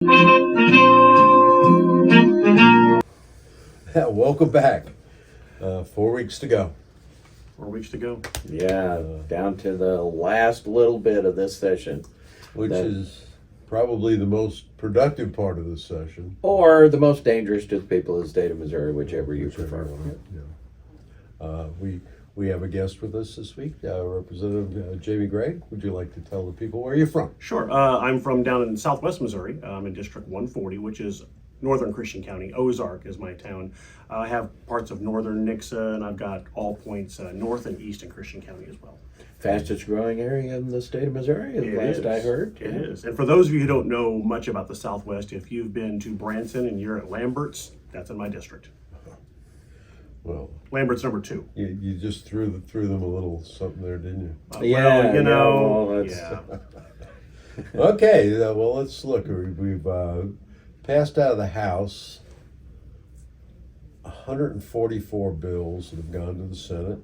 Yeah, welcome back. 4 weeks to go. 4 weeks to go. Yeah, down to the last little bit of this session. Which is probably the most productive part of this session. Or the most dangerous to the people of the state of Missouri, whichever you prefer. Yeah. We have a guest with us this week, Representative Jamie Gragg. Would you like to tell the people where you're from? Sure. I'm from down in southwest Missouri. I'm in District 140, which is northern Christian County. Ozark is my town. I have parts of northern Nixa, and I've got all points north and east in Christian County as well. Fastest growing area in the state of Missouri, last I heard. It is. And for those of you who don't know much about the Southwest, if you've been to Branson and you're at Lambert's, that's in my district. Well, Lambert's number 2. you just threw them a little something there, didn't you? Okay, well, let's look. We've passed out of the House 144 bills that have gone to the Senate.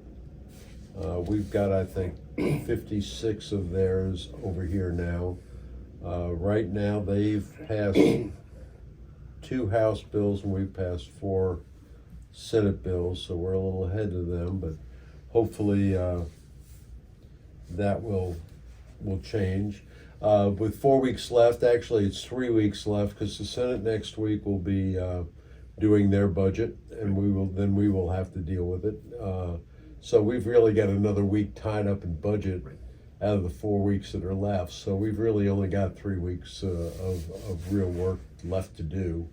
We've got, I think, 56 of theirs over here now. Right now, they've passed 2 House bills and we've passed 4 Senate bills, so we're a little ahead of them, but hopefully that will change. With 4 weeks left, actually it's 3 weeks left, because the Senate next week will be doing their budget, and we will have to deal with it. So we've really got another week tied up in budget out of the 4 weeks that are left. So we've really only got 3 weeks of real work left to do.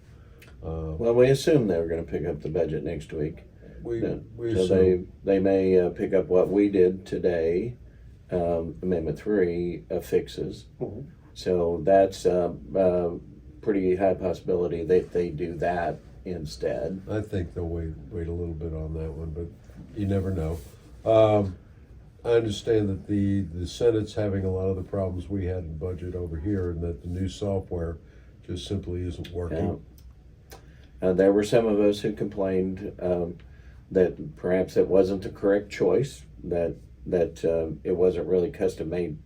Well, we assume they're going to pick up the budget next week. So they may pick up what we did today, Amendment 3 fixes. Mm-hmm. So that's a pretty high possibility that they do that instead. I think they'll wait a little bit on that one, but you never know. I understand that the Senate's having a lot of the problems we had in budget over here, and that the new software just simply isn't working. Yeah. There were some of us who complained that perhaps it wasn't the correct choice, that it wasn't really custom made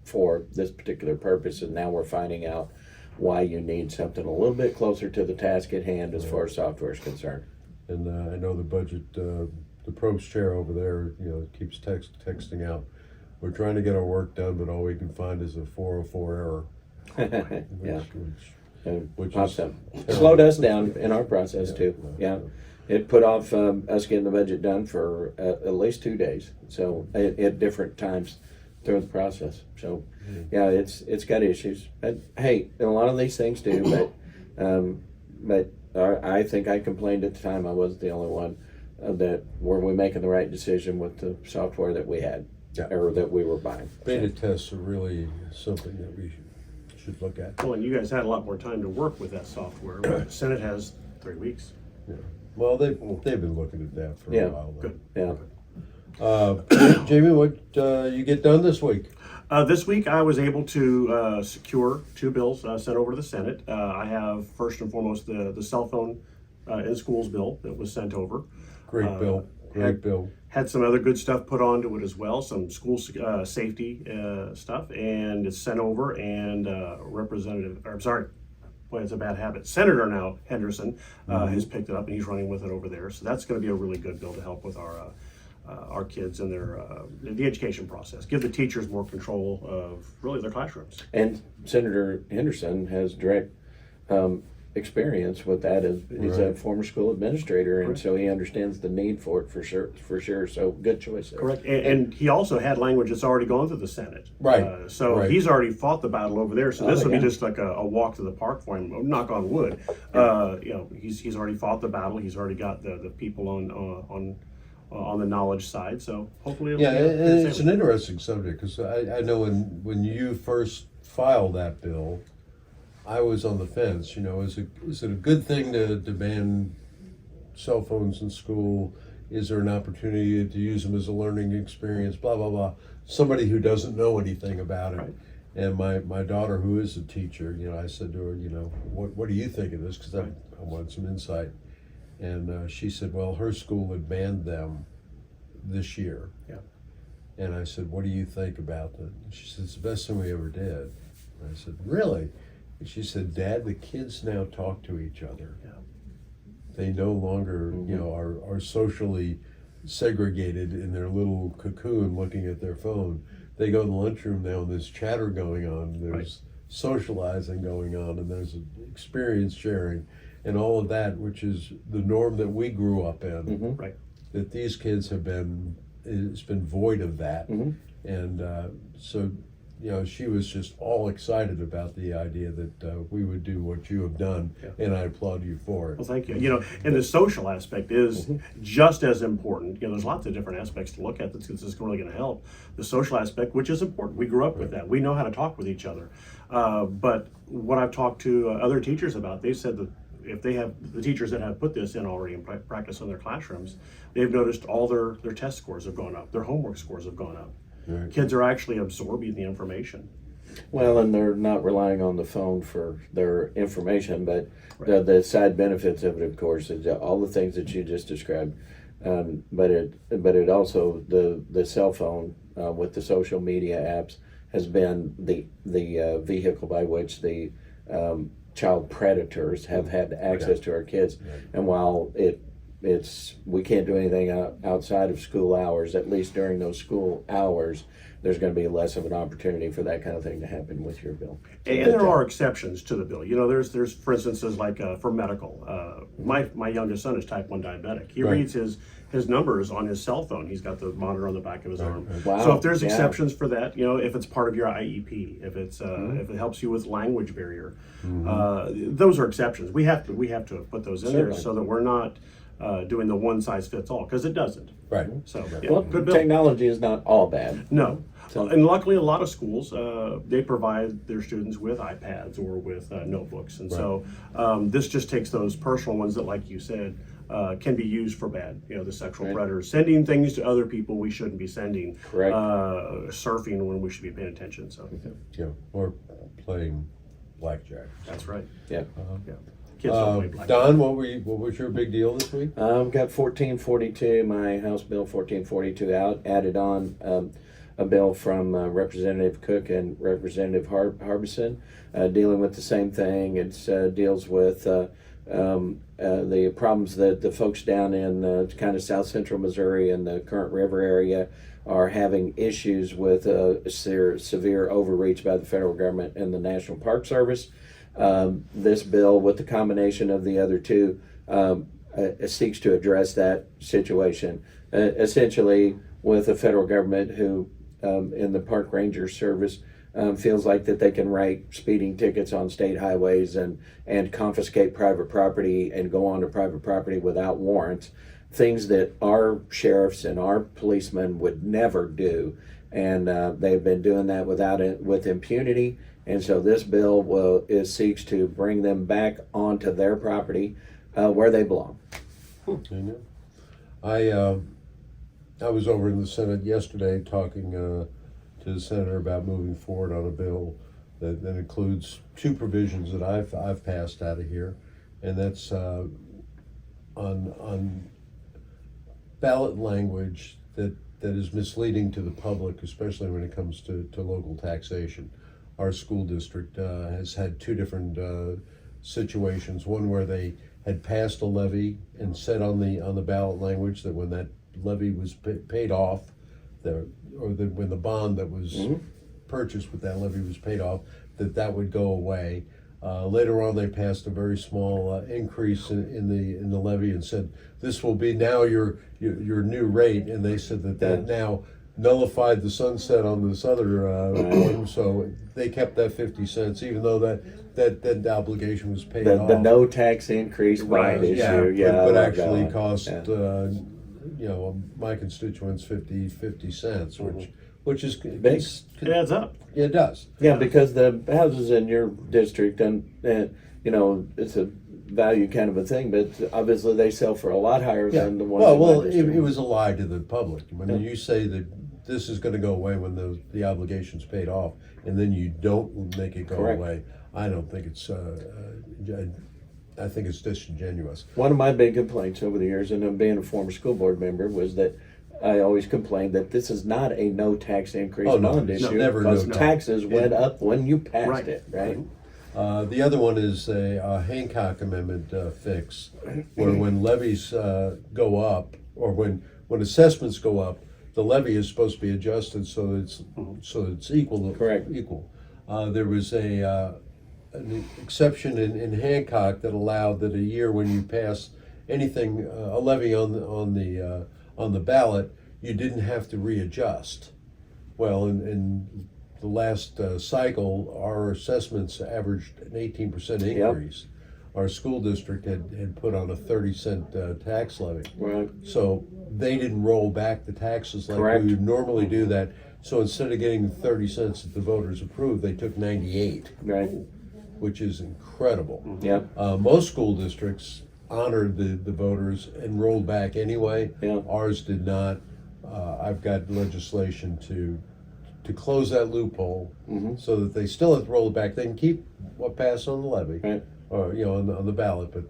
for this particular purpose, and now we're finding out why you need something a little bit closer to the task at hand as far as software is concerned. And I know the budget, the probes chair over there, keeps texting out, we're trying to get our work done, but all we can find is a 404 error. Yeah. Which Pops is up. Slowed us down in our process too. Yeah. It put off us getting the budget done for at least 2 days. So at different times through the process. So yeah, it's got issues. But hey, a lot of these things do. But I think I complained at the time. I wasn't the only one. That were we making the right decision with the software that we had, or that we were buying? Beta tests are really something that we should look at. Well, and you guys had a lot more time to work with that software. The Senate has 3 weeks. Yeah. Well, they've been looking at that for a while. Good. Yeah. Jamie, what you get done this week? This week I was able to secure 2 bills sent over to the Senate. I have first and foremost the cell phone in schools bill that was sent over. Great bill. Great bill. Had some other good stuff put onto it as well, some school safety stuff, and it's sent over. And it's a bad habit. Senator now Henderson has picked it up, and he's running with it over there. So that's going to be a really good bill to help with our kids and the education process. Give the teachers more control of really their classrooms. And Senator Henderson has direct experience with that. He's a former school administrator, and so he understands the need for it for sure. So good choice there. Correct. And he also had language that's already gone through the Senate. Right. He's already fought the battle over there. So this will be just like a walk to the park for him. Knock on wood. He's already fought the battle. He's already got the people on the knowledge side. So hopefully it's an interesting subject, because I know when you first filed that bill, I was on the fence. Is it a good thing to ban cell phones in school? Is there an opportunity to use them as a learning experience? Blah, blah, blah. Somebody who doesn't know anything about it. Right. And my daughter, who is a teacher, I said to her, what do you think of this? Because I wanted some insight. And she said, well, her school had banned them this year. Yeah. And I said, what do you think about that? And she said, it's the best thing we ever did. And I said, really? And she said, "Dad, the kids now talk to each other. Yeah. They no longer, are socially segregated in their little cocoon looking at their phone. They go in the lunchroom now and there's chatter going on, there's socializing going on, and there's experience sharing and all of that, which is the norm that we grew up in. Right. That these kids it's been void of that. And so, she was just all excited about the idea that we would do what you have done, and I applaud you for it. Well, thank you. And the social aspect is just as important. There's lots of different aspects to look at that's really going to help. The social aspect, which is important. We grew up with that. We know how to talk with each other. But when I've talked to other teachers about, they said that if they have the teachers that have put this in already in practice in their classrooms, they've noticed all their test scores have gone up, their homework scores have gone up. Right. Kids are actually absorbing the information. Well, and they're not relying on the phone for their information, but Right. the side benefits of it, of course, is all the things that you just described. But it also the cell phone with the social media apps has been the vehicle by which the child predators have had access to our kids. And while we can't do anything outside of school hours, at least during those school hours, there's going to be less of an opportunity for that kind of thing to happen with your bill. And there are exceptions to the bill. There's for instances like for medical. My youngest son is type 1 diabetic. He reads his numbers on his cell phone. He's got the monitor on the back of his arm. Wow. So if there's exceptions for that, if it's part of your IEP, if it's if it helps you with language barrier, those are exceptions. We have to put those in there so that we're not doing the one size fits all, because it doesn't. Right. So Well, good bill. technology is not all bad. No. And luckily, a lot of schools, they provide their students with iPads or with notebooks. And so this just takes those personal ones that, like you said, can be used for bad. The sexual predators, sending things to other people we shouldn't be sending. Correct. Surfing when we should be paying attention. So Or playing blackjack. that's right. Yeah. Yeah. Kids don't play blackjack. Don, what was your big deal this week? I've got 1442, my House Bill 1442 added on a bill from Representative Cook and Representative Harbison dealing with the same thing. It deals with the problems that the folks down in kind of south central Missouri and the Current River area are having issues with severe overreach by the federal government and the National Park Service. This bill, with the combination of the other two, seeks to address that situation. Essentially, with the federal government who, in the Park Ranger Service, feels like that they can write speeding tickets on state highways and confiscate private property and go onto private property without warrants, things that our sheriffs and our policemen would never do. And they've been doing that with impunity. And so this bill seeks to bring them back onto their property where they belong. I was over in the Senate yesterday talking to the senator about moving forward on a bill that includes two provisions that I've passed out of here, and that's on ballot language that is misleading to the public, especially when it comes to local taxation. Our school district has had two different situations. One where they had passed a levy and said on the ballot language that when that levy was paid off, when the bond that was purchased with that levy was paid off, that would go away. Later on, they passed a very small increase in the levy and said this will be now your new rate, and they said that now nullified the sunset on this other one, so they kept that 50 cents, even though that obligation was paid off. The no tax increase bond issue, but actually cost my constituents 50 cents, which is big. It adds up. It does. Yeah, because the houses in your district, and it's a value kind of a thing, but obviously they sell for a lot higher than the ones. Well, it was a lie to the public. When you say that this is going to go away when the obligation's paid off, and then you don't make it go away, I don't think it's. I think it's disingenuous. One of my big complaints over the years, and being a former school board member, was that I always complained that this is not a no tax increase bond issue, never because no taxes went up when you passed it, right? The other one is a Hancock Amendment fix, where when levies go up, or when assessments go up, the levy is supposed to be adjusted so it's equal. Correct. Equal. There was an exception in Hancock that allowed that a year when you pass anything, a levy on the ballot, you didn't have to readjust. Well, in the last cycle, our assessments averaged an 18% increase. Our school district had put on a 30-cent tax levy. Right. So they didn't roll back the taxes like Correct. we would normally do that. So instead of getting the 30 cents that the voters approved, they took 98, Right. which is incredible. Yeah. Most school districts honored the voters and rolled back anyway. Yeah. Ours did not. I've got legislation to close that loophole so that they still have to roll it back. They can keep what passed on the levy, Right. or on the ballot, but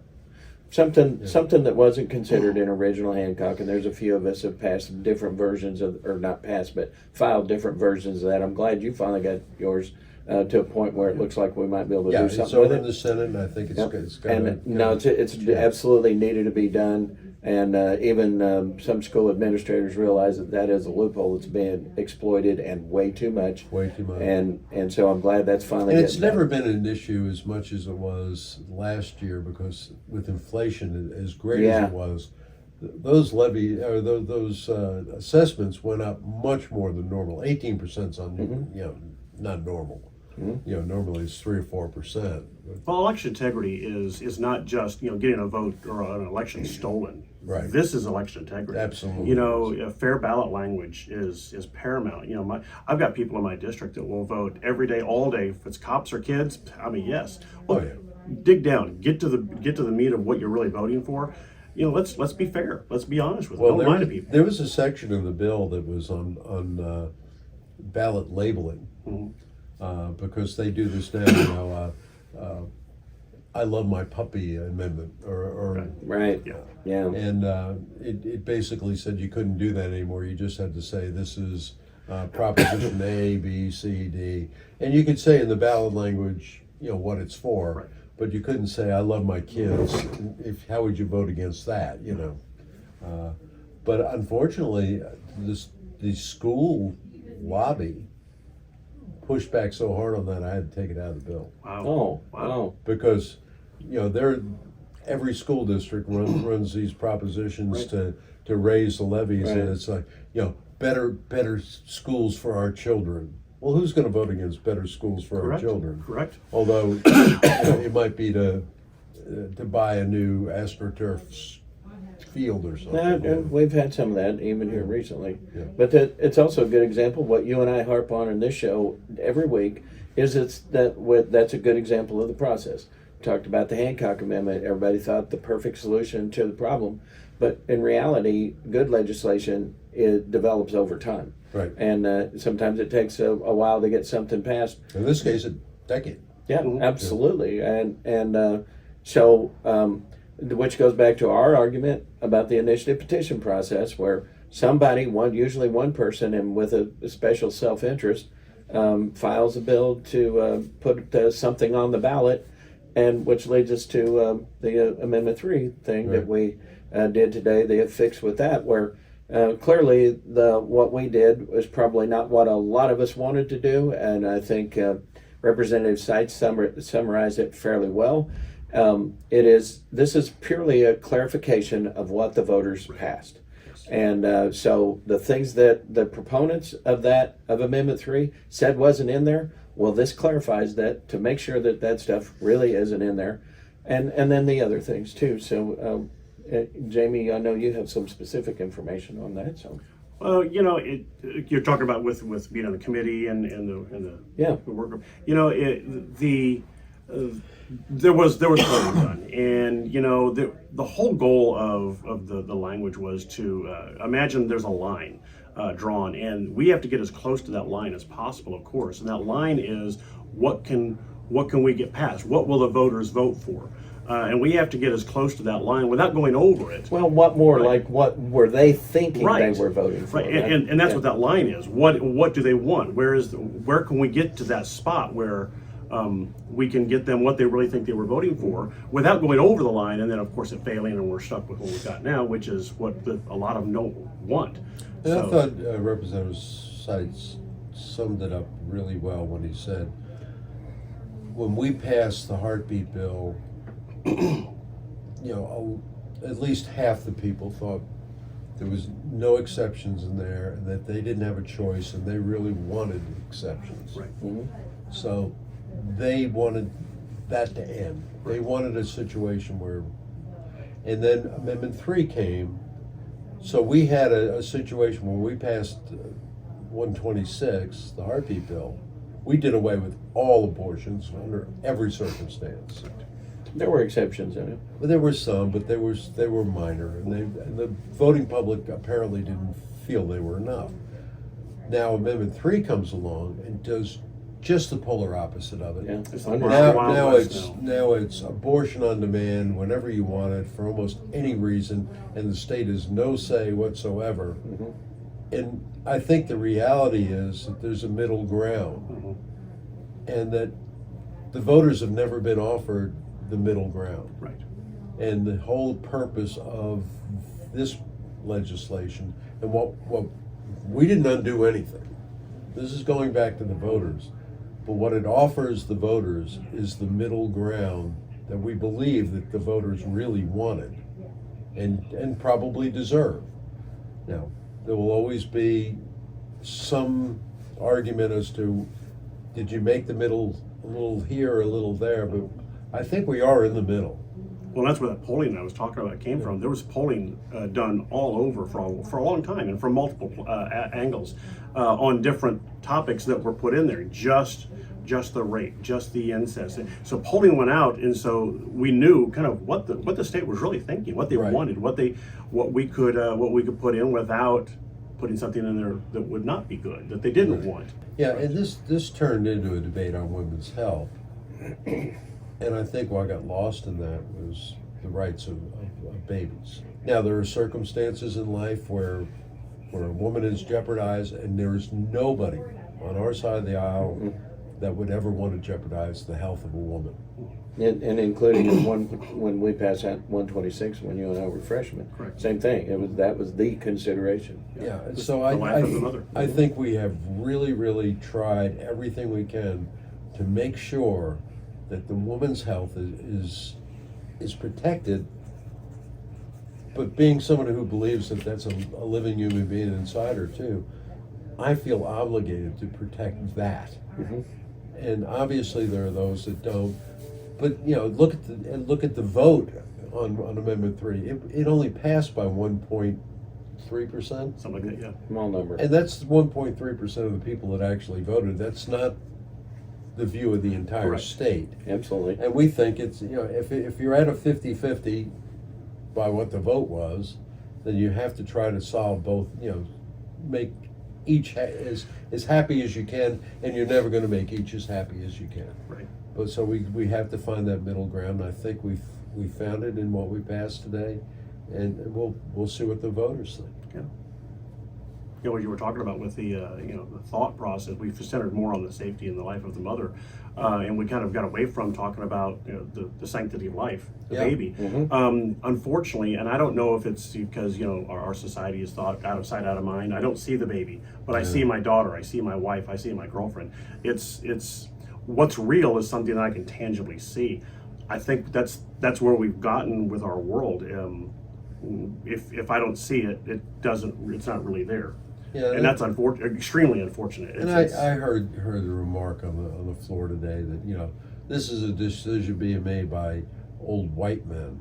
Something that wasn't considered in original Hancock, and there's a few of us have passed different versions of, or not passed, but filed different versions of that. I'm glad you finally got yours to a point where it looks like we might be able to do it's something with over it. in the Senate, and I think it's Yep. it's And no, it's absolutely needed to be done. And even some school administrators realize that is a loophole that's being exploited and way too much. way too much. And so I'm glad that's finally. And it's getting done. never been an issue as much as it was last year, because with inflation as great Yeah. as it was, those levy or those assessments went up much more than normal. 18% on not normal. Normally it's 3 or 4%. Well, election integrity is not just getting a vote or an election stolen. Right. This is election integrity. Absolutely. Fair ballot language is paramount. I've got people in my district that will vote every day, all day. If it's cops or kids, I mean, yes. Well, dig down, get to the meat of what you're really voting for. Let's be fair. Let's be honest with them. Don't lie to people. There was a section of the bill that was on ballot labeling. Because they do this now, I love my puppy amendment, or Right. Yeah. and it basically said you couldn't do that anymore. You just had to say this is proposition A, B, C, D, and you could say in the ballot language, what it's for, Right. but you couldn't say I love my kids. How would you vote against that? But unfortunately, the school lobby pushed back so hard on that I had to take it out of the bill, Oh. Wow. because every school district runs these propositions to raise the levies, Right. and it's like better schools for our children. Well, who's going to vote against better schools for our children? Correct. Although it might be to buy a new AstroTurf field or something. And we've had some of that even here recently. Yeah. But it's also a good example. What you and I harp on in this show every week is that's a good example of the process. We talked about the Hancock Amendment. Everybody thought the perfect solution to the problem, but in reality, good legislation it develops over time. Right. And sometimes it takes a while to get something passed. In this case, a decade. Yeah, absolutely. And so, which goes back to our argument about the initiative petition process, where somebody, usually one person, and with a special self-interest, files a bill to put something on the ballot, and which leads us to the Amendment 3 thing that we did today. They have fixed with that, where clearly what we did was probably not what a lot of us wanted to do, and I think Representative Seitz summarized it fairly well. This is purely a clarification of what the voters passed. And so the things that the proponents of Amendment 3 said wasn't in there, well, this clarifies that to make sure that stuff really isn't in there. And then the other things too. So, Jamie, I know you have some specific information on that. So. Well, you're talking about with being on the committee and the work group. There was voting done, and the whole goal of the language was to imagine there's a line drawn, and we have to get as close to that line as possible, of course. And that line is what can we get passed? What will the voters vote for? And we have to get as close to that line without going over it. Well, what more like what were they thinking they were voting for? Right, and that's what that line is. What do they want? Where can we get to that spot where we can get them what they really think they were voting for without going over the line, and then of course it failing, and we're stuck with what we've got now, which is what a lot of them don't want. And I thought Representative Seitz summed it up really well when he said, when we passed the heartbeat bill, at least half the people thought there was no exceptions in there, and that they didn't have a choice, and they really wanted exceptions. Right. Mhm. So they wanted that to end. They wanted a situation where, and then Amendment 3 came, so we had a situation where we passed 126, the heartbeat bill. We did away with all abortions under every circumstance. There were exceptions in it. But there were some, but they were minor, and the voting public apparently didn't feel they were enough. Now Amendment 3 comes along and does just the polar opposite of it. Yeah. It's Under- like Now, Wild now West it's now. now it's abortion on demand whenever you want it for almost any reason, and the state has no say whatsoever. Mhm. And I think the reality is that there's a middle ground, Mhm. and that the voters have never been offered the middle ground. Right. And the whole purpose of this legislation, and what we didn't undo anything. This is going back to the voters. But what it offers the voters is the middle ground that we believe that the voters really wanted and probably deserve. Now, there will always be some argument as to, did you make the middle a little here or a little there, but I think we are in the middle. Well, that's where that polling I was talking about came from. There was polling done all over for a long time, and from multiple angles on different topics that were put in there. Just the rape, just the incest. So polling went out, and so we knew kind of what the state was really thinking, what they Right. wanted, what we could put in without putting something in there that would not be good, that they didn't want. Yeah, and this turned into a debate on women's health. And I think what got lost in that was the rights of babies. Now, there are circumstances in life where a woman is jeopardized, and there is nobody on our side of the aisle that would ever want to jeopardize the health of a woman. And including in when we passed that 126 when you and I were freshmen. Correct. Same thing. That was the consideration. Yeah, and Just so the life of the mother. I think we have really, really tried everything we can to make sure that the woman's health is protected. But being someone who believes that that's a living human being inside her too, I feel obligated to protect that. Mm-hmm. And obviously there are those that don't. But look at the vote on Amendment 3. It only passed by 1.3%. Something like that, yeah. Small number. And that's 1.3% of the people that actually voted. That's not the view of the entire Correct. state. Absolutely. And we think it's, if you're at a 50-50 by what the vote was, then you have to try to solve both, make each as happy as you can, and you're never going to make each as happy as you can. Right. But so we have to find that middle ground. I think we found it in what we passed today, and we'll see what the voters think. Yeah. What you were talking about with the the thought process, we've centered more on the safety and the life of the mother, and we kind of got away from talking about the sanctity of life, the Yeah. baby. Mhm. Unfortunately, and I don't know if it's because our society is thought out of sight, out of mind. I don't see the baby, but I see my daughter, I see my wife, I see my girlfriend. It's what's real is something that I can tangibly see. I think that's where we've gotten with our world. If I don't see it, it's not really there. Yeah, And that's extremely unfortunate. And I heard the remark on the floor today that this is a decision being made by old white men.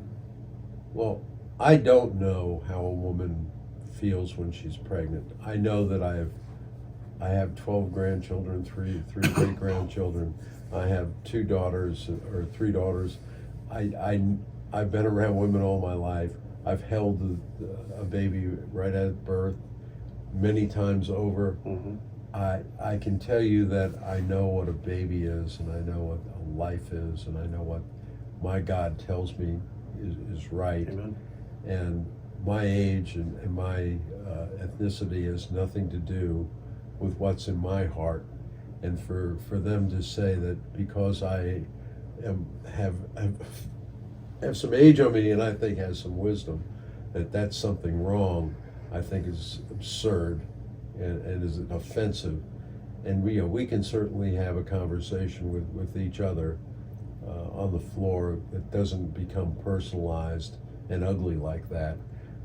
Well, I don't know how a woman feels when she's pregnant. I know that I have 12 grandchildren, three great grandchildren. I have 2 daughters or 3 daughters. I've been around women all my life. I've held a baby right at birth many times over. Mhm. I can tell you that I know what a baby is, and I know what a life is, and I know what my God tells me is right. Amen. And my age and my ethnicity has nothing to do with what's in my heart. And for them to say that because I have some age on me and I think has some wisdom, that's something wrong, I think is absurd and is offensive. And we can certainly have a conversation with each other on the floor that doesn't become personalized and ugly like that.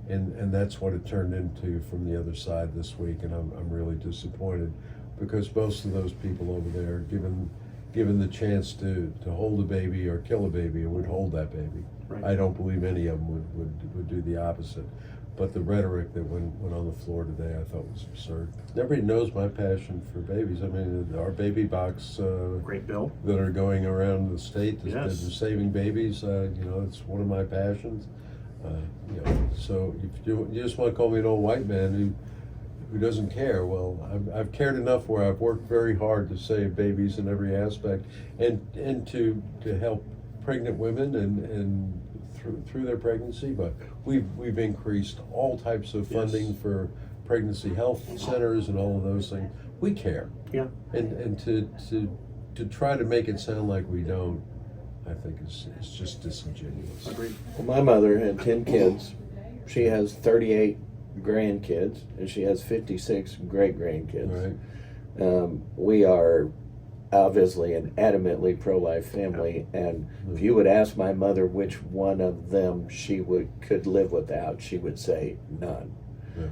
And that's what it turned into from the other side this week, and I'm really disappointed because most of those people over there, given the chance to hold a baby or kill a baby, would hold that baby. Right. I don't believe any of them would do the opposite. But the rhetoric that went on the floor today, I thought was absurd. Everybody knows my passion for babies. I mean, our baby box Great bill. that are going around the state that are Yes. saving babies. It's one of my passions. So if you just want to call me an old white man who doesn't care, well, I've cared enough where I've worked very hard to save babies in every aspect, and to help pregnant women and through their pregnancy. But we've increased all types of funding Yes. for pregnancy health centers and all of those things. We care, Yeah. and to try to make it sound like we don't, I think is just disingenuous. Agreed. Well, my mother had 10 kids. She has 38 grandkids, and she has 56 great-grandkids. Right. We are obviously an adamantly pro-life family, and if you would ask my mother which one of them she could live without, she would say none. Yeah.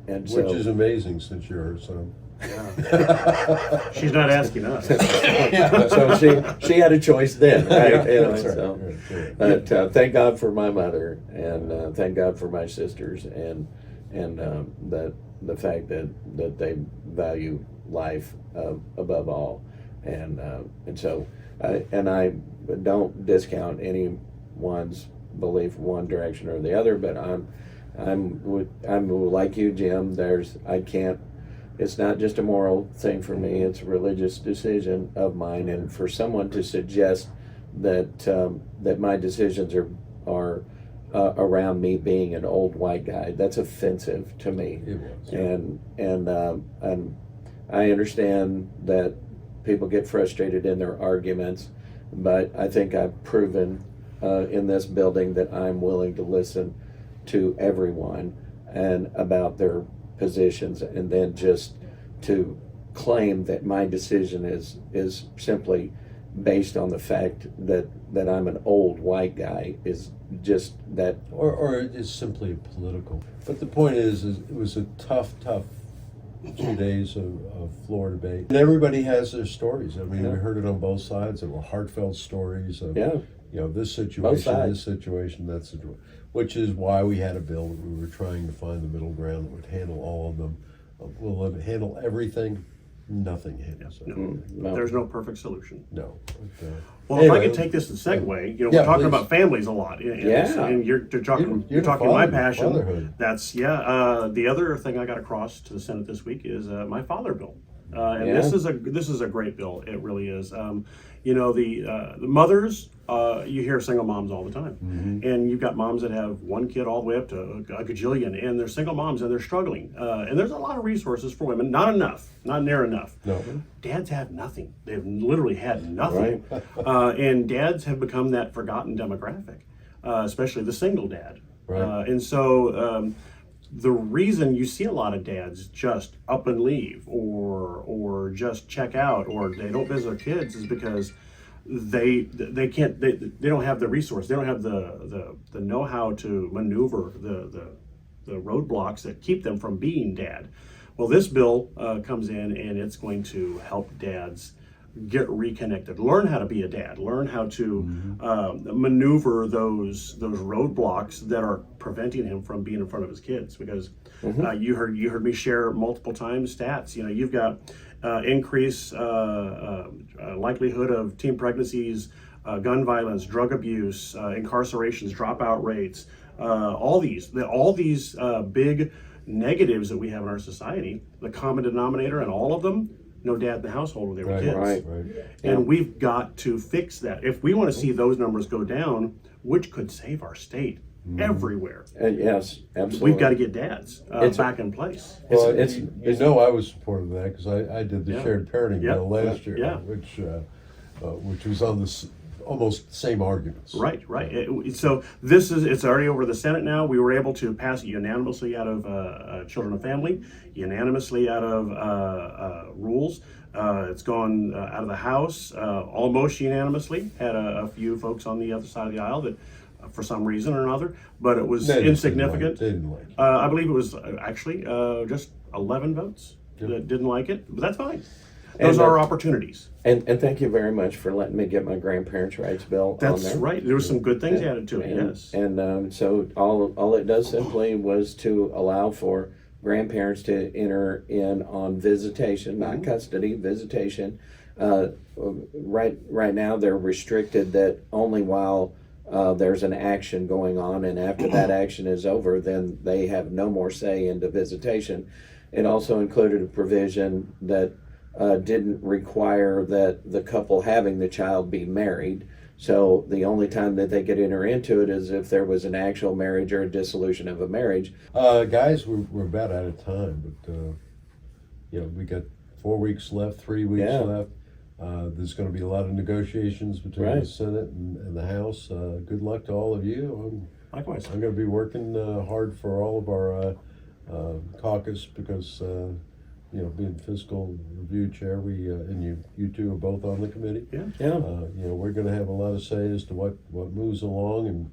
And so, Which is amazing since you're her son. Yeah. She's not asking us. so she had a choice then, right? You know, That's right. so. Right. But thank God for my mother, and thank God for my sisters, and that the fact that they value life above all, and so I don't discount anyone's belief in one direction or the other, but I'm like you, Jim. It's not just a moral thing for me; it's a religious decision of mine, and for someone to suggest that my decisions are around me being an old white guy, that's offensive to me. It was. And I understand that people get frustrated in their arguments, but I think I've proven in this building that I'm willing to listen to everyone and about their positions, and then just to claim that my decision is simply based on the fact that I'm an old white guy is just that. Or it's simply political. But the point is it was a tough 2 days of floor debate. And everybody has their stories. I mean, Yeah. we heard it on both sides. There were heartfelt stories of, Yeah. This Both situation, sides. this situation, that situation, which is why we had a bill that we were trying to find the middle ground that would handle all of them. Will it handle everything? Nothing handles everything. No. There's no perfect solution. No. But, Well, if I anyway, could take this to segue, Yeah, we're talking please. about families a lot. And you're talking You're talking my father- passion. fatherhood. That's the other thing I got across to the Senate this week is my father bill, and Yeah. this is a great bill. It really is. The mothers, you hear single moms all the time, and you've got moms that have one kid all the way up to a gajillion, and they're single moms and they're struggling. And there's a lot of resources for women, not enough, not near enough. No. Dads have nothing. They've literally had nothing. And dads have become that forgotten demographic, especially the single dad. Right. And so the reason you see a lot of dads just up and leave or just check out or they don't visit their kids is because they don't have the resource. They don't have the know-how to maneuver the roadblocks that keep them from being dad. Well, this bill comes in and it's going to help dads get reconnected, learn how to be a dad, learn how to maneuver those roadblocks that are preventing him from being in front of his kids. Because you heard me share multiple times stats. You've got increased likelihood of teen pregnancies, gun violence, drug abuse, incarcerations, dropout rates, all these big negatives that we have in our society. The common denominator in all of them, no dad in the household when they were kids. Right. And we've got to fix that. If we want to see those numbers go down, which could save our state everywhere. Yes, absolutely. We've got to get dads It's- back in place. Well, It's- you know, I was supportive of that because I did the Yeah. shared parenting Yeah. bill last year, Yeah. which was on almost the same arguments. Right. So it's already over the Senate now. We were able to pass it unanimously out of Children and Family, unanimously out of Rules. It's gone out of the House almost unanimously. Had a few folks on the other side of the aisle that, for some reason or another, but it was They just insignificant. Didn't like it. I believe it was actually just 11 votes that didn't like it, but that's fine. Those And, are opportunities. And thank you very much for letting me get my grandparents' rights bill on That's there. right. There were some good things added to it. Yes. And so all it does simply was to allow for grandparents to enter in on visitation, not custody, visitation. Right now they're restricted that only while there's an action going on, and after that action is over, then they have no more say into visitation. It also included a provision that didn't require that the couple having the child be married. So the only time that they could enter into it is if there was an actual marriage or a dissolution of a marriage. Guys, we're about out of time, but we got 4 weeks left, 3 weeks Yeah. left. There's going to be a lot of negotiations between the Right. Senate and the House. Good luck to all of you. Likewise. I'm going to be working hard for all of our caucus because being fiscal review chair, we and you two are both on the committee. Yeah. We're going to have a lot of say as to what moves along, and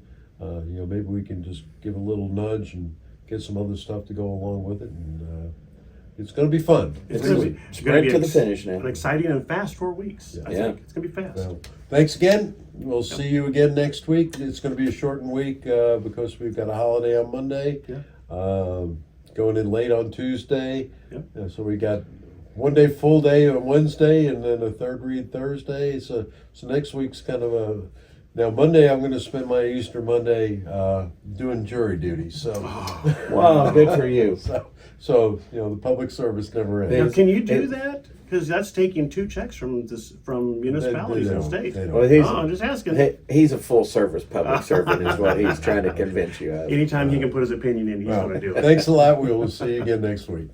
maybe we can just give a little nudge and get some other stuff to go along with it, and it's going to be fun. It's Really. going to be Spread to the finish now. An exciting and fast 4 weeks. I Yeah. think it's going to be fast. Well, thanks again. We'll see you again next week. It's going to be a shortened week because we've got a holiday on Monday. Yeah. Going in late on Tuesday. Yeah. So we got 1 day full day on Wednesday and then a third read Thursday. So next week's kind of a. Now Monday I'm going to spend my Easter Monday doing jury duty. So. Wow, good for you. So the public service never Now, ends. can you do that? Because that's taking 2 checks from municipalities They and don't. states. They don't. Well, he's, I'm just asking. he's a full service public servant is what he's trying to convince you of. Anytime he can put his opinion in, he's Well, going to do it. thanks a lot. We will see you again next week.